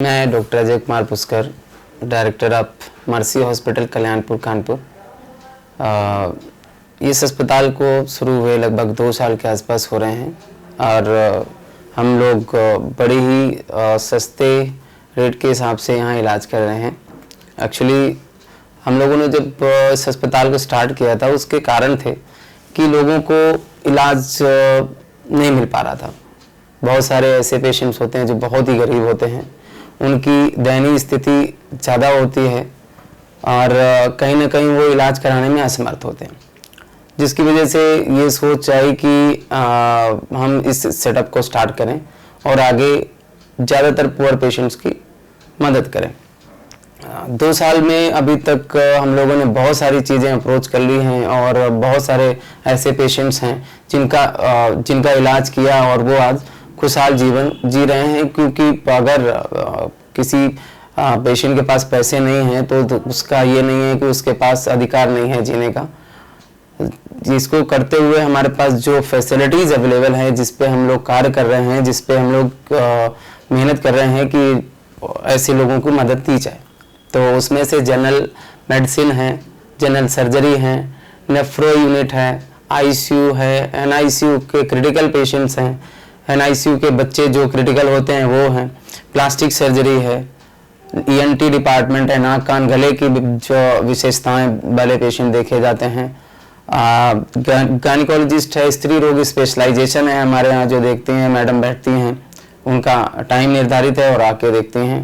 मैं doctor Ajay Kumar Pushkar, director of mercy hospital Kalyanpur Kanpur. इस अस्पताल को शुरू हुए लगभग 2 साल के आसपास हो रहे हैं और हम लोग बड़े ही सस्ते रेट के हिसाब से यहाँ इलाज कर रहे हैं। एक्चुअली हम लोगों ने जब इस अस्पताल को स्टार्ट किया था उसके कारण थे कि लोगों को इलाज नहीं मिल पा रहा था। बहुत सारे ऐसे पेशेंट्स होते हैं जो बहुत ही गरीब होते हैं, उनकी दयनीय स्थिति ज़्यादा होती है और कहीं ना कहीं वो इलाज कराने में असमर्थ होते हैं, जिसकी वजह से ये सोच आई कि हम इस सेटअप को स्टार्ट करें और आगे ज़्यादातर पुअर पेशेंट्स की मदद करें। 2 साल में अभी तक हम लोगों ने बहुत सारी चीज़ें अप्रोच कर ली हैं और बहुत सारे ऐसे पेशेंट्स हैं जिनका इलाज किया और वो आज खुशहाल जीवन जी रहे हैं। क्योंकि अगर किसी पेशेंट के पास पैसे नहीं हैं तो उसका ये नहीं है कि उसके पास अधिकार नहीं है जीने का। जिसको करते हुए हमारे पास जो फैसिलिटीज़ अवेलेबल हैं, जिस पे हम लोग कार्य कर रहे हैं, जिस पे हम लोग मेहनत कर रहे हैं कि ऐसे लोगों को मदद दी जाए, तो उसमें से जनरल मेडिसिन है, जनरल सर्जरी है, नेफ्रो यूनिट है, आईसीयू है, एनआईसीयू के क्रिटिकल पेशेंट्स हैं, एनआईसीयू के बच्चे जो क्रिटिकल होते हैं वो हैं, प्लास्टिक सर्जरी है, ईएनटी डिपार्टमेंट है, नाक कान गले की जो विशेषताएं वाले पेशेंट देखे जाते हैं, गायनिकोलॉजिस्ट है, स्त्री रोग स्पेशलाइजेशन है हमारे यहाँ जो देखते हैं, मैडम बैठती हैं, उनका टाइम निर्धारित है और आके देखते हैं।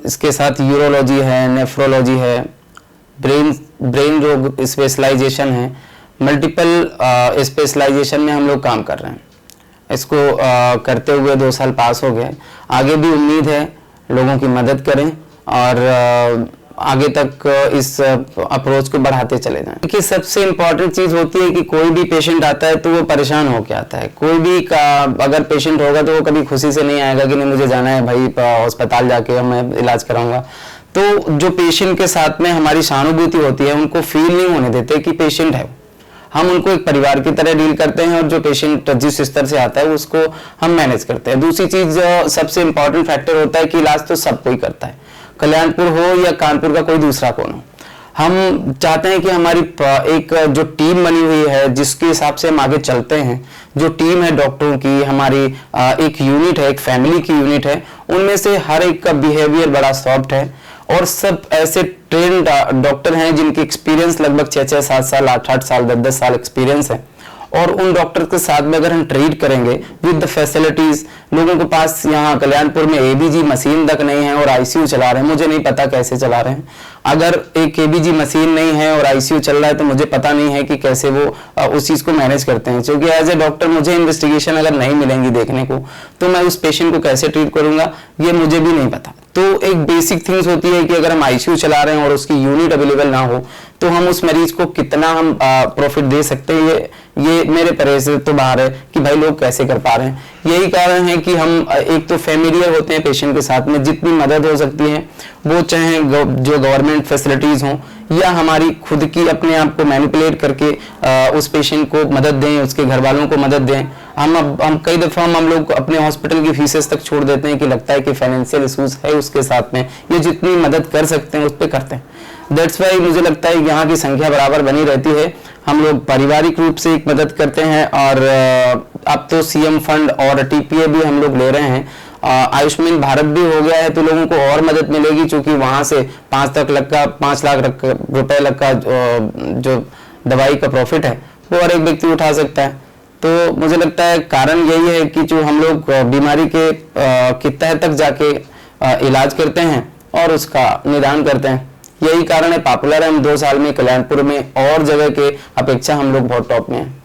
इसके साथ यूरोलॉजी है, नेफ्रोलॉजी है, ब्रेन रोग स्पेशलाइजेशन है, मल्टीपल स्पेशलाइजेशन में हम लोग काम कर रहे हैं। इसको करते हुए 2 साल पास हो गए। आगे भी उम्मीद है लोगों की मदद करें और आगे तक इस अप्रोच को बढ़ाते चले जाएं। देखिए, सबसे इम्पोर्टेंट चीज़ होती है कि कोई भी पेशेंट आता है तो वो परेशान होकर आता है। कोई भी अगर पेशेंट होगा तो वो कभी खुशी से नहीं आएगा कि नहीं मुझे जाना है भाई अस्पताल जाके मैं इलाज कराऊंगा। तो जो पेशेंट के साथ में हमारी सहानुभूति होती है, उनको फील नहीं होने देते कि पेशेंट है। हम उनको एक परिवार की तरह डील करते हैं और जो पेशेंट जिस स्तर से आता है उसको हम मैनेज करते हैं। दूसरी चीज सबसे इंपॉर्टेंट फैक्टर होता है कि इलाज तो सब कोई करता है, कल्याणपुर हो या कानपुर का कोई दूसरा कौन हो। हम चाहते हैं कि हमारी एक जो टीम बनी हुई है, जिसके हिसाब से हम आगे चलते हैं, जो टीम है डॉक्टरों की, हमारी एक यूनिट है, एक फैमिली की यूनिट है, उनमें से हर एक का बिहेवियर बड़ा सॉफ्ट है और सब ऐसे ट्रेंड डॉक्टर हैं जिनकी एक्सपीरियंस लगभग 6-6, 7 साल, 8-8 साल, 10-10 साल एक्सपीरियंस है। और उन डॉक्टर के साथ में अगर हम ट्रीट करेंगे विद द फैसिलिटीज, लोगों के पास यहाँ कल्याणपुर में एबीजी मशीन तक नहीं है और आईसीयू चला रहे हैं, मुझे नहीं पता कैसे चला रहे हैं। अगर एक एबीजी मशीन नहीं है और आईसीयू चल रहा है तो मुझे पता नहीं है कि कैसे वो उस चीज को मैनेज करते हैं। क्योंकि एज ए डॉक्टर मुझे इन्वेस्टिगेशन अगर नहीं मिलेंगी देखने को तो मैं उस पेशेंट को कैसे ट्रीट करूंगा ये मुझे भी नहीं पता। तो एक बेसिक थिंग्स होती है कि अगर हम आईसीयू चला रहे हैं और उसकी यूनिट अवेलेबल ना हो तो हम उस मरीज को कितना हम प्रॉफिट दे सकते हैं, ये मेरे परे से तो बाहर है कि भाई लोग कैसे कर पा रहे हैं। यही कारण है कि हम एक तो फैमिलियर होते हैं पेशेंट के साथ में, जितनी मदद हो सकती है वो चाहे जो गवर्नमेंट फैसिलिटीज हों या हमारी खुद की अपने आप को मैनिपुलेट करके उस पेशेंट को मदद दें, उसके घर वालों को मदद दें। हम कई दफा हम लोग अपने हॉस्पिटल की फीसेस तक छोड़ देते हैं कि लगता है कि फाइनेंशियल इशूज है उसके साथ में, ये जितनी मदद कर सकते हैं उस पर करते हैं। दैट्स वाई मुझे लगता है यहाँ की संख्या बराबर बनी रहती है। हम लोग पारिवारिक रूप से एक मदद करते हैं और अब तो सीएम फंड और टीपीए भी हम लोग ले रहे हैं। आयुष्मान भारत भी हो गया है तो लोगों को और मदद मिलेगी, क्योंकि वहां से 5 लाख रुपए का जो दवाई का प्रॉफिट है वो हर एक व्यक्ति उठा सकता है। तो मुझे लगता है कारण यही है कि जो हम लोग बीमारी के तह तक जाके इलाज करते हैं और उसका निदान करते हैं, यही कारण है पॉपुलर है। हम 2 साल में कल्याणपुर में और जगह के अपेक्षा हम लोग बहुत टॉप में हैं।